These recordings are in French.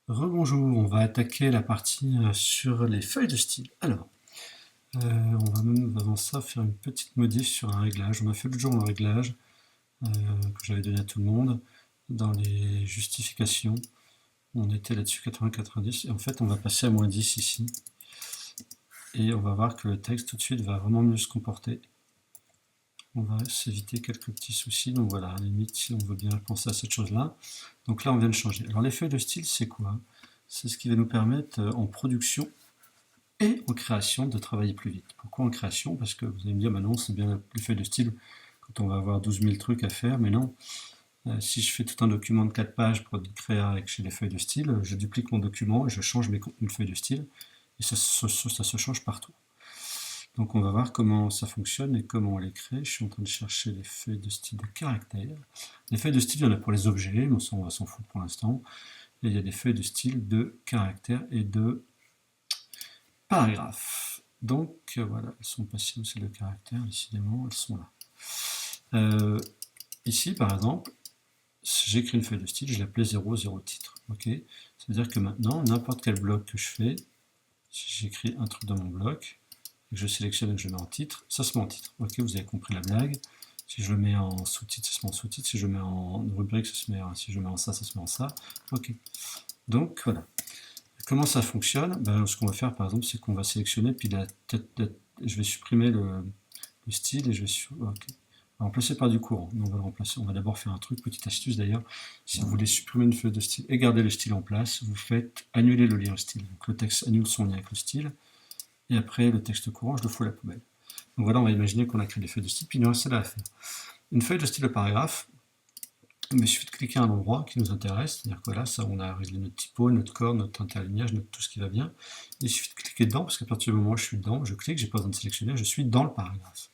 Rebonjour, on va attaquer la partie sur les feuilles de style. Alors, on va même avant ça faire une petite modif sur un réglage. On a fait l'autre jour un réglage que j'avais donné à tout le monde dans les justifications. On était là-dessus 80-90 et en fait on va passer à -10 ici. Et on va voir que le texte tout de suite va vraiment mieux se comporter. On va s'éviter quelques petits soucis, donc voilà, à la limite si on veut bien penser à cette chose-là. Donc là on vient de changer. Alors les feuilles de style c'est quoi? C'est ce qui va nous permettre en production et en création de travailler plus vite. Pourquoi en création? Parce que vous allez me dire, bah non, c'est bien les feuilles de style quand on va avoir 12 000 trucs à faire, mais non. Si je fais tout un document de 4 pages pour une créa avec chez les feuilles de style, je duplique mon document et je change mes contenus de feuilles de style, et ça se change partout. Donc on va voir comment ça fonctionne et comment on les crée. Je suis en train de chercher les feuilles de style de caractère. Les feuilles de style, il y en a pour les objets, mais ça on va s'en foutre pour l'instant. Et il y a des feuilles de style de caractère et de paragraphe. Donc voilà, elles sont passées où c'est le caractère, décidément, elles sont là. Ici, par exemple, j'écris une feuille de style, je l'appelais 0, 0 titre. Okay, ça veut dire que maintenant, n'importe quel bloc que je fais, si j'écris un truc dans mon bloc, et que je sélectionne et que je mets en titre, ça se met en titre. Ok, vous avez compris la blague. Si je le mets en sous-titre, ça se met en sous-titre. Si je le mets en rubrique, ça se met si je le mets en ça se met en ça. Ok. Donc voilà. Comment ça fonctionne? Ce qu'on va faire par exemple, c'est qu'on va sélectionner, puis je vais supprimer le style et je vais remplacer par du courant. On va le remplacer. On va d'abord faire un truc, petite astuce d'ailleurs. Si vous voulez supprimer une feuille de style et garder le style en place, vous faites annuler le lien au style. Donc le texte annule son lien avec le style, et après le texte courant, je le fous à la poubelle. Donc voilà, on va imaginer qu'on a créé des feuilles de style, puis il nous reste là à faire. Une feuille de style de paragraphe, il suffit de cliquer à un endroit qui nous intéresse, c'est-à-dire que là, ça, on a réglé notre typo, notre corps, notre interlignage, tout ce qui va bien. Il suffit de cliquer dedans, parce qu'à partir du moment où je suis dedans, je clique, j'ai pas besoin de sélectionner, je suis dans le paragraphe.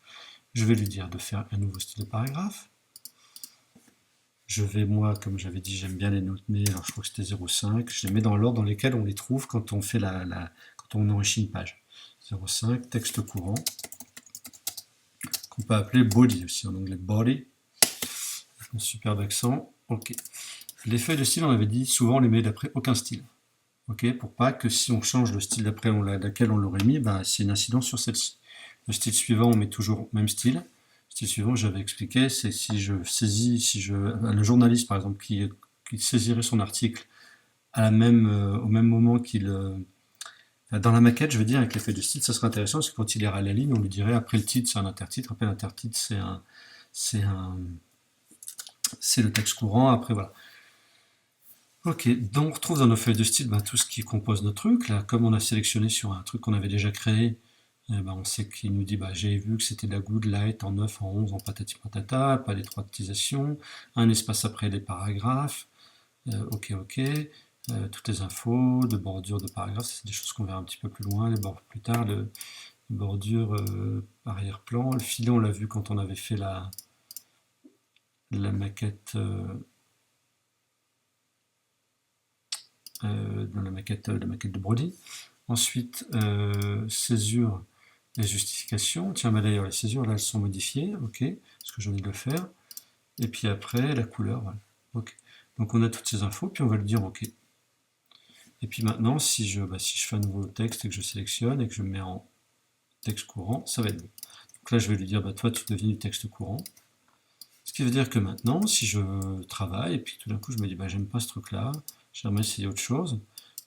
Je vais lui dire de faire un nouveau style de paragraphe. Je vais, moi, comme j'avais dit, j'aime bien les notes nées, alors je crois que c'était 0,5, je les mets dans l'ordre dans lesquels on les trouve quand on fait quand on enrichit une page. 0,5, texte courant, qu'on peut appeler body aussi, en anglais body, avec un superbe accent. Ok. Les feuilles de style, on avait dit, souvent on les met d'après aucun style. Ok, pour pas que si on change le style d'après laquelle on l'aurait mis, c'est une incidence sur celle-ci. Le style suivant, on met toujours même style. Le style suivant, j'avais expliqué, c'est si je saisis, le journaliste par exemple qui saisirait son article au même moment dans la maquette, je veux dire, avec les feuilles de style, ça serait intéressant parce que quand il ira la ligne, on lui dirait après le titre, c'est un intertitre, après l'intertitre, c'est le texte courant, après voilà. Ok, donc on retrouve dans nos feuilles de style tout ce qui compose notre truc. Là, comme on a sélectionné sur un truc qu'on avait déjà créé, on sait qu'il nous dit j'ai vu que c'était de la good, light, en 9, en 11, en patati patata, pas d'étroitisation, un espace après les paragraphes, ok, toutes les infos, de bordure de paragraphes, c'est des choses qu'on verra un petit peu plus loin, les bords plus tard, les bordures arrière-plan. Le filet, on l'a vu quand on avait fait la maquette. Dans la maquette de Brody. Ensuite, césure et justification. Tiens, d'ailleurs, les césures, là, elles sont modifiées, ok, parce que j'ai envie de le faire. Et puis après, la couleur, voilà. Ok. Donc on a toutes ces infos, puis on va le dire ok. Et puis maintenant, si je fais un nouveau texte et que je sélectionne et que je mets en texte courant, ça va être bon. Donc là, je vais lui dire, toi, tu deviens du texte courant. Ce qui veut dire que maintenant, si je travaille, et puis tout d'un coup, je me dis, j'aime pas ce truc-là, j'aimerais essayer autre chose,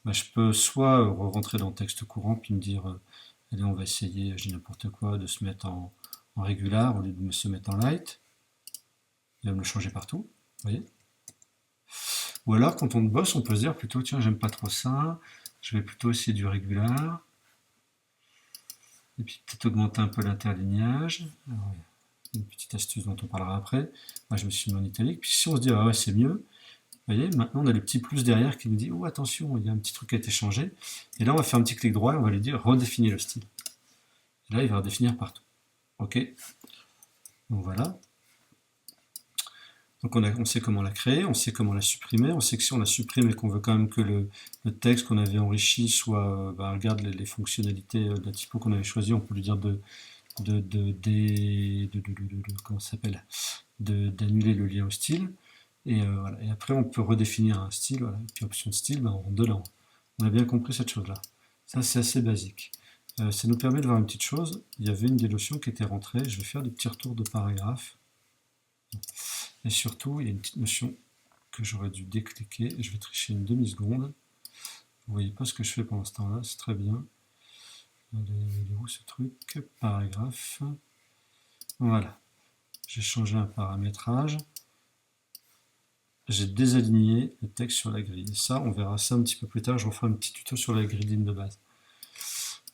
je peux soit rentrer dans le texte courant, puis me dire, allez, on va essayer, je dis n'importe quoi, de se mettre en régular au lieu de se mettre en light. Il va me le changer partout, vous voyez. Ou alors, quand on bosse, on peut se dire plutôt, tiens, j'aime pas trop ça, je vais plutôt essayer du régular. Et puis peut-être augmenter un peu l'interlignage. Une petite astuce dont on parlera après. Moi, je me suis mis en italique. Puis si on se dit, ouais, c'est mieux, vous voyez, maintenant on a le petit plus derrière qui nous dit, oh attention, il y a un petit truc qui a été changé. Et là, on va faire un petit clic droit et on va lui dire, redéfinir le style. Et là, il va redéfinir partout. Ok. Donc voilà. Donc on sait comment la créer, on sait comment la supprimer, on sait que si on la supprime et qu'on veut quand même que le texte qu'on avait enrichi soit, regarde les fonctionnalités de la typo qu'on avait choisi, on peut lui dire comment ça s'appelle, d'annuler le lien au style. Et, voilà. Et après, on peut redéfinir un style, voilà. Et puis option de style, ben, on rentre dedans. On a bien compris cette chose-là. Ça, c'est assez basique. Ça nous permet de voir une petite chose. Il y avait une des notions qui était rentrée. Je vais faire des petits retours de paragraphes. Et surtout, il y a une petite notion que j'aurais dû décliquer. Je vais tricher une demi-seconde. Vous voyez pas ce que je fais pendant ce temps-là, c'est très bien. Il est où ce truc? Paragraphe. Voilà. J'ai changé un paramétrage. J'ai désaligné le texte sur la grille. Et ça, on verra ça un petit peu plus tard. Je referai un petit tuto sur la grille de base.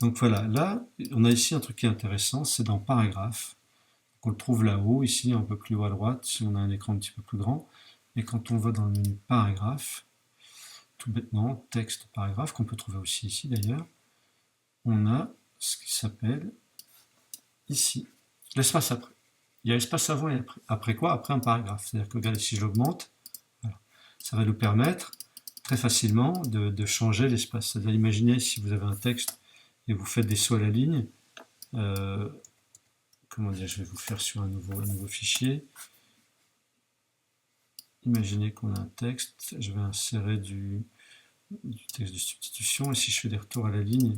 Donc voilà, là, on a ici un truc qui est intéressant, c'est dans paragraphe. On le trouve là-haut, ici, un peu plus haut à droite, si on a un écran un petit peu plus grand. Et quand on va dans le menu paragraphe, tout bêtement, texte paragraphe, qu'on peut trouver aussi ici d'ailleurs, on a ce qui s'appelle ici l'espace après. Il y a l'espace avant et après. Après quoi? Après un paragraphe. C'est-à-dire que regardez, si je l'augmente, voilà, ça va nous permettre très facilement de changer l'espace. C'est-à-dire, imaginez si vous avez un texte et vous faites des sauts à la ligne. Comment dire, je vais vous faire sur un nouveau fichier. Imaginez qu'on a un texte, je vais insérer du texte de substitution, et si je fais des retours à la ligne,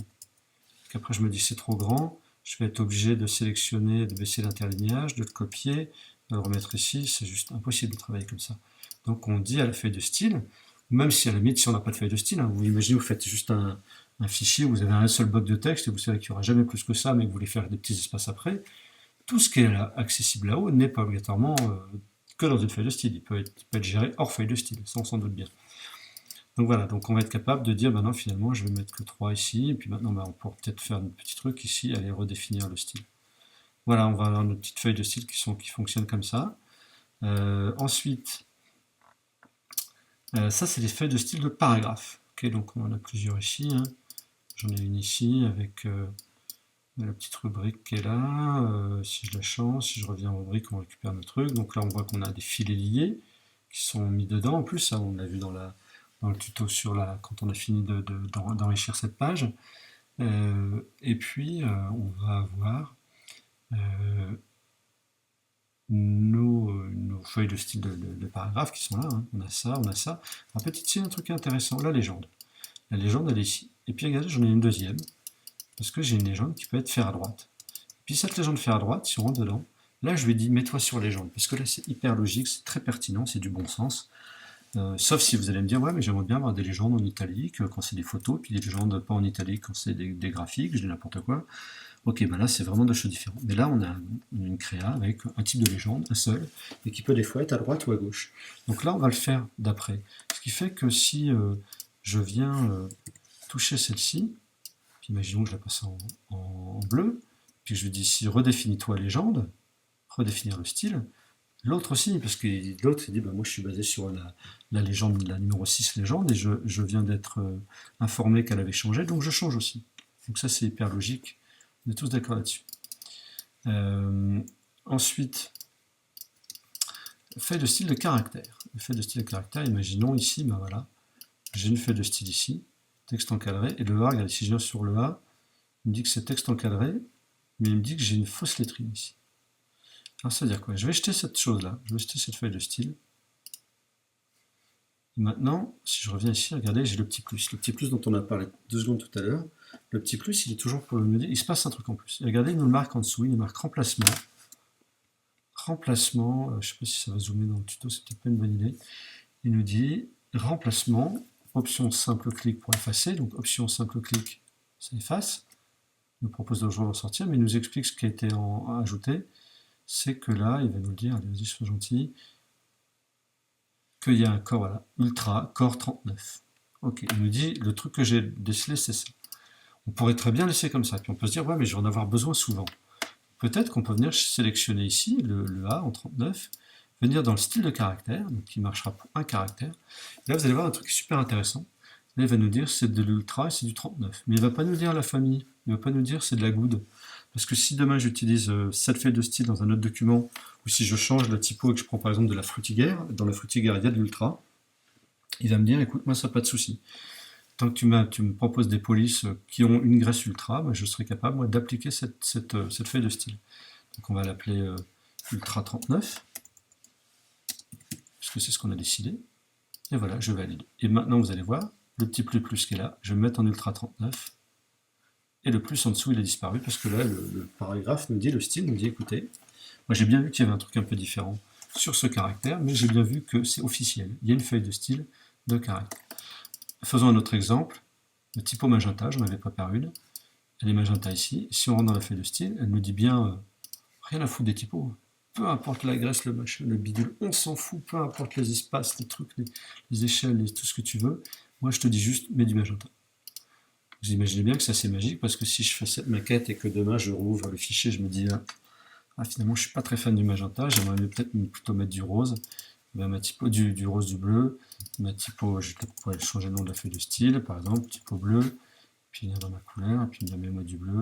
qu'après je me dis c'est trop grand, je vais être obligé de sélectionner, de baisser l'interlignage, de le copier, de le remettre ici, c'est juste impossible de travailler comme ça. Donc on dit à la feuille de style, même si à la limite si on n'a pas de feuille de style, hein, vous imaginez vous faites juste un fichier où vous avez un seul bloc de texte et vous savez qu'il n'y aura jamais plus que ça, mais que vous voulez faire des petits espaces après, tout ce qui est là, accessible là-haut n'est pas obligatoirement que dans une feuille de style, il peut être géré hors feuille de style, ça on s'en doute bien. Donc voilà, donc on va être capable de dire, bah non, finalement, je vais mettre que 3 ici, et puis maintenant, bah, on pourra peut-être faire un petit truc ici, aller redéfinir le style. Voilà, on va avoir nos petites feuilles de style qui fonctionnent comme ça. Ensuite, ça, c'est les feuilles de style de paragraphe. Okay, donc on en a plusieurs ici. Hein. J'en ai une ici avec la petite rubrique qui est là. Si je la change, si je reviens en rubrique, on récupère nos trucs. Donc là, on voit qu'on a des filets liés qui sont mis dedans. En plus, ça, on l'a vu dans le tuto quand on a fini d'enrichir cette page. Et puis, on va avoir nos feuilles de style de paragraphe qui sont là. Hein. On a ça, on a ça. En fait, ici, un truc intéressant, la légende. La légende, elle est ici. Et puis, regardez, j'en ai une deuxième. Parce que j'ai une légende qui peut être faire à droite. Puis cette légende faire à droite, si on rentre dedans, là, je lui dis, mets-toi sur légende. Parce que là, c'est hyper logique, c'est très pertinent, c'est du bon sens. Sauf si vous allez me dire, ouais, mais j'aimerais bien avoir des légendes en italique quand c'est des photos, puis des légendes pas en italique quand c'est des graphiques, je dis n'importe quoi. Ok, ben là, c'est vraiment deux choses différentes. Mais là, on a une créa avec un type de légende, un seul, et qui peut des fois être à droite ou à gauche. Donc là, on va le faire d'après. Ce qui fait que si je viens toucher celle-ci, puis imaginons que je la passe en bleu, puis je lui dis ici, redéfinis-toi légende, redéfinir le style, l'autre aussi, parce que l'autre il dit, bah, moi je suis basé sur la légende, la numéro 6 légende, et je viens d'être informé qu'elle avait changé, donc je change aussi. Donc ça c'est hyper logique, on est tous d'accord là-dessus. Ensuite, feuille de style de caractère. Le feuille de style de caractère, imaginons ici, ben voilà, j'ai une feuille de style ici, texte encadré, et le A, regardez, si je viens sur le A, il me dit que c'est texte encadré, mais il me dit que j'ai une fausse lettrine ici. Alors ça veut dire quoi? Je vais jeter cette chose-là, je vais jeter cette feuille de style. Et maintenant, si je reviens ici, regardez, j'ai le petit plus. Le petit plus dont on a parlé 2 secondes tout à l'heure. Le petit plus, il est toujours pour me dire, il se passe un truc en plus. Et regardez, il nous le marque en dessous, il nous marque remplacement. Remplacement, je ne sais pas si ça va zoomer dans le tuto, c'est peut-être pas une bonne idée. Il nous dit remplacement, option simple clic pour effacer, donc option simple clic, ça efface. Il nous propose de le sortir, mais il nous explique ce qui a été ajouté. C'est que là, il va nous le dire, allez, vas-y, sois gentil, qu'il y a un corps, voilà, ultra, corps 39. Ok, il nous dit, le truc que j'ai décelé, c'est ça. On pourrait très bien laisser comme ça, puis on peut se dire, ouais, mais je vais en avoir besoin souvent. Peut-être qu'on peut venir sélectionner ici, le A en 39, venir dans le style de caractère, donc qui marchera pour un caractère. Et là, vous allez voir un truc super intéressant. Là, il va nous dire c'est de l'ultra et c'est du 39. Mais il ne va pas nous dire la famille, il ne va pas nous dire c'est de la good. Parce que si demain j'utilise cette feuille de style dans un autre document, ou si je change la typo et que je prends par exemple de la frutiguère, dans la frutiguère il y a de l'ultra, il va me dire écoute, moi ça n'a pas de souci. Tant que tu me proposes des polices qui ont une graisse ultra, ben, je serai capable moi d'appliquer cette feuille de style. Donc on va l'appeler ultra 39. puisque c'est ce qu'on a décidé. Et voilà, je valide. Et maintenant, vous allez voir, le petit plus qui est là, je vais me mettre en Ultra 39. Et le plus en dessous, il a disparu, parce que là, le paragraphe me dit, le style me dit, écoutez, moi j'ai bien vu qu'il y avait un truc un peu différent sur ce caractère, mais j'ai bien vu que c'est officiel. Il y a une feuille de style de caractère. Faisons un autre exemple. Le typo magenta, j'en avais préparé une. Elle est magenta ici. Si on rentre dans la feuille de style, elle me dit bien rien à foutre des typos. Peu importe la graisse, le machin, le bidule, on s'en fout, peu importe les espaces, les trucs, les échelles, tout ce que tu veux. Moi, je te dis juste, mets du magenta. Vous imaginez bien que ça c'est magique, parce que si je fais cette maquette et que demain je rouvre le fichier, je me dis, finalement, je suis pas très fan du magenta, j'aimerais peut-être plutôt mettre du rose. Ben, ma typo, du rose, du bleu. Ma typo, je pourrais changer le nom de la feuille de style, par exemple, typo bleu, puis il vient dans ma couleur, puis il me met moi du bleu,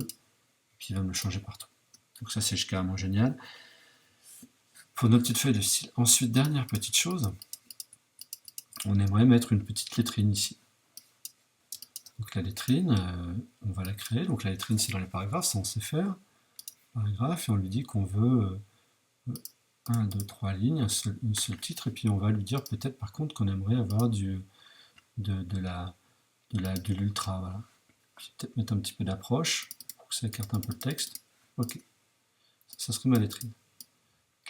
puis il va me le changer partout. Donc ça, c'est carrément génial. Pour notre petite feuille de style. Ensuite, dernière petite chose, on aimerait mettre une petite lettrine ici. Donc la lettrine, on va la créer. Donc la lettrine, c'est dans les paragraphes, ça on sait faire. Paragraphe, et on lui dit qu'on veut 1, 2, 3 lignes, un seul titre, et puis on va lui dire peut-être par contre qu'on aimerait avoir de l'ultra. Voilà. Je vais peut-être mettre un petit peu d'approche pour que ça écarte un peu le texte. Ok, ça serait ma lettrine.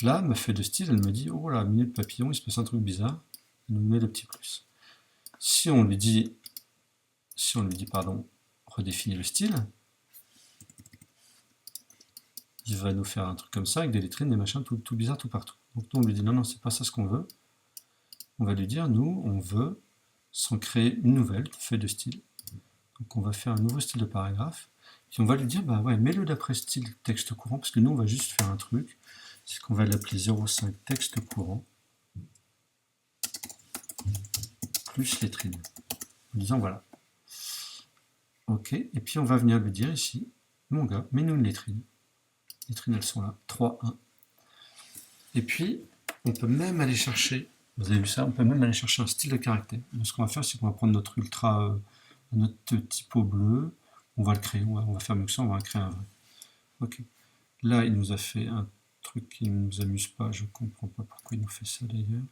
Là, ma feuille de style, elle me dit, oh là, minute papillon, il se passe un truc bizarre. Elle nous met le petit plus. Si on lui dit, pardon, redéfinir le style, il va nous faire un truc comme ça, avec des lettrines, des machins, tout bizarre, tout partout. Donc nous, on lui dit, non, c'est pas ça ce qu'on veut. On va lui dire, nous, on veut s'en créer une nouvelle feuille de style. Donc on va faire un nouveau style de paragraphe. Puis on va lui dire, bah ouais, mets-le d'après style texte courant, parce que nous, on va juste faire un truc. C'est qu'on va l'appeler 05 texte courant plus lettrine. En disant voilà. Ok, et puis on va venir lui dire ici, mon gars, mets-nous une lettrine. Les lettrines, elles sont là, 3, 1. Et puis, on peut même aller chercher, vous avez vu ça, on peut même aller chercher un style de caractère. Donc ce qu'on va faire, c'est qu'on va prendre notre ultra, notre typo bleu, on va le créer, on va faire mieux que ça, on va créer un vrai. Ok, là, il nous a fait un truc qui ne nous amuse pas, je ne comprends pas pourquoi il nous fait ça d'ailleurs.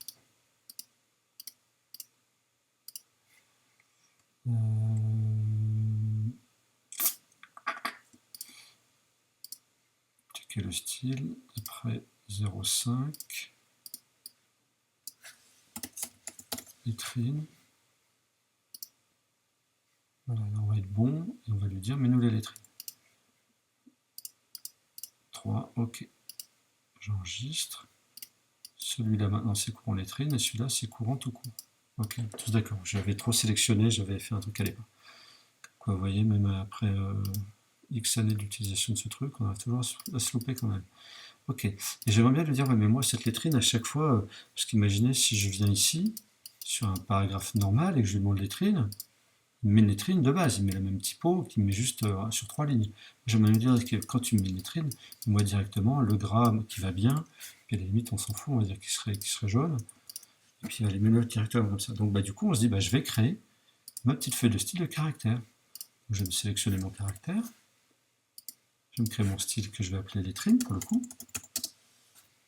Checker le style, après 0,5, lettrine. Voilà, là on va être bon, et on va lui dire, mets-nous les lettrines. 3, ok. J'enregistre. Celui-là maintenant c'est courant lettrine, et celui-là c'est courant tout court. Ok, tous d'accord. J'avais trop sélectionné, j'avais fait un truc à l'époque. Quoi, vous voyez, même après X années d'utilisation de ce truc, on arrive toujours à se louper quand même. Ok, et j'aimerais bien lui dire, ouais, mais moi cette lettrine à chaque fois, parce qu'imaginez si je viens ici, sur un paragraphe normal, et que je lui demande lettrine, il met une lettrine de base, il met le même typo, qu'il met juste sur 3 lignes. J'aimerais lui dire que quand tu mets une lettrine, moi directement, le gras qui va bien, puis à la limite on s'en fout, on va dire qu'il serait jaune, et puis il va les mettre directement comme ça. Donc du coup on se dit, je vais créer ma petite feuille de style de caractère. Je vais me sélectionner mon caractère, je vais me créer mon style que je vais appeler lettrine pour le coup.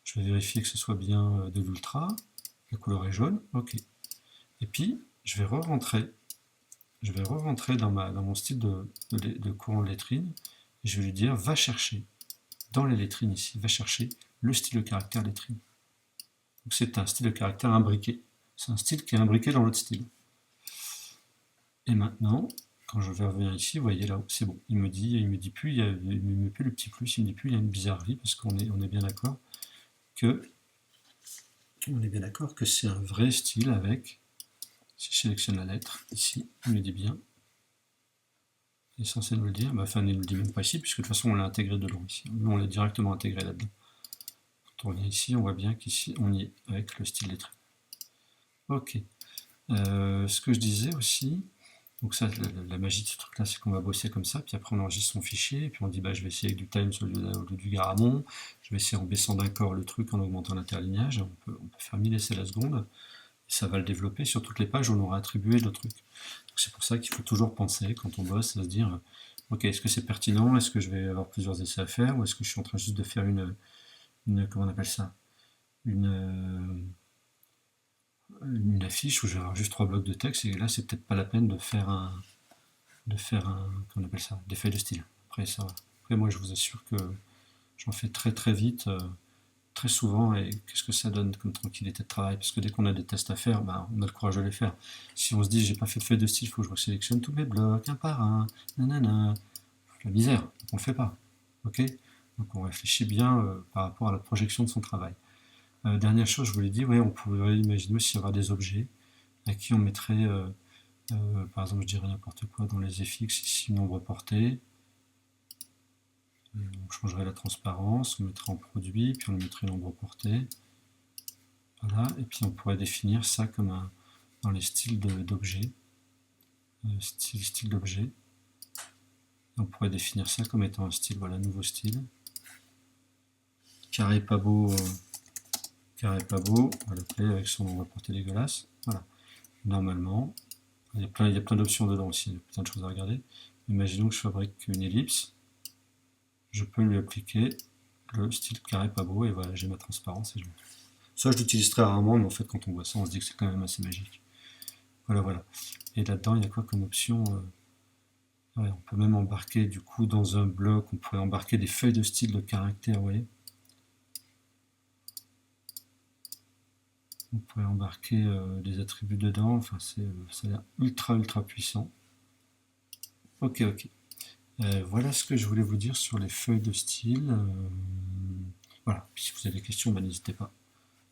Je vais vérifier que ce soit bien de l'ultra, la couleur est jaune, ok. Et puis je vais re-rentrer dans mon style de courant de lettrine, et je vais lui dire, va chercher dans les lettrines ici, va chercher le style de caractère lettrine. Donc c'est un style de caractère imbriqué. C'est un style qui est imbriqué dans l'autre style. Et maintenant, quand je vais revenir ici, vous voyez là, c'est bon. Il me dit plus, il me met plus le petit plus, il me dit plus, il y a une bizarrerie, parce qu'on est bien d'accord que c'est un vrai style avec, si je sélectionne la lettre, ici, il me dit bien, il est censé nous le dire, enfin il ne nous le dit même pas ici, puisque de toute façon on l'a intégré dedans ici. Nous on l'a directement intégré là-dedans. Quand on revient ici, on voit bien qu'ici on y est avec le style lettré. Ok. Ce que je disais aussi, donc ça, la magie de ce truc-là, c'est qu'on va bosser comme ça, puis après on enregistre son fichier, et puis on dit je vais essayer avec du Times au lieu du Garamond, je vais essayer en baissant d'un corps le truc, en augmentant l'interlignage, on peut faire 1000 essais la seconde, et ça va le développer sur toutes les pages où on aura attribué le truc. C'est pour ça qu'il faut toujours penser, quand on bosse, à se dire, ok, est-ce que c'est pertinent, est-ce que je vais avoir plusieurs essais à faire, ou est-ce que je suis en train juste de faire une comment on appelle ça, une affiche où je vais avoir juste 3 blocs de texte, et là c'est peut-être pas la peine de faire qu'on appelle ça, des feuilles de style. Après moi je vous assure que j'en fais très très vite, très souvent, et qu'est-ce que ça donne comme tranquillité de travail, parce que dès qu'on a des tests à faire, bah, on a le courage de les faire. Si on se dit j'ai pas fait de feuille de style, il faut que je sélectionne tous mes blocs, un par un, nanana, la misère, on le fait pas. Ok. Donc on réfléchit bien par rapport à la projection de son travail. Dernière chose, je vous l'ai dit, ouais, on pourrait imaginer aussi avoir des objets à qui on mettrait, par exemple, je dirais n'importe quoi dans les FX, ici, nombre porté. On changerait la transparence, on mettrait en produit, puis on mettrait nombre porté. Voilà, et puis on pourrait définir ça comme dans les styles d'objets. Style d'objet. On pourrait définir ça comme étant un style, voilà, nouveau style. Carré pas beau, on va l'appeler avec son nombre porté dégueulasse. Voilà. Normalement, il y a plein d'options dedans aussi, il y a plein de choses à regarder. Imaginons que je fabrique une ellipse, je peux lui appliquer le style carré pas beau, et voilà, j'ai ma transparence. Et ça, je l'utilise très rarement, mais en fait, quand on voit ça, on se dit que c'est quand même assez magique. Voilà, voilà. Et là-dedans, il y a quoi comme option ouais, on peut même embarquer, du coup, dans un bloc, on pourrait embarquer des feuilles de style de caractère, vous voyez. On pourrait embarquer des attributs dedans, enfin, ça a l'air ultra, ultra puissant. Ok, ok. Voilà ce que je voulais vous dire sur les feuilles de style. Voilà, puis si vous avez des questions, n'hésitez pas.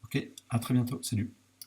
Ok, à très bientôt, salut.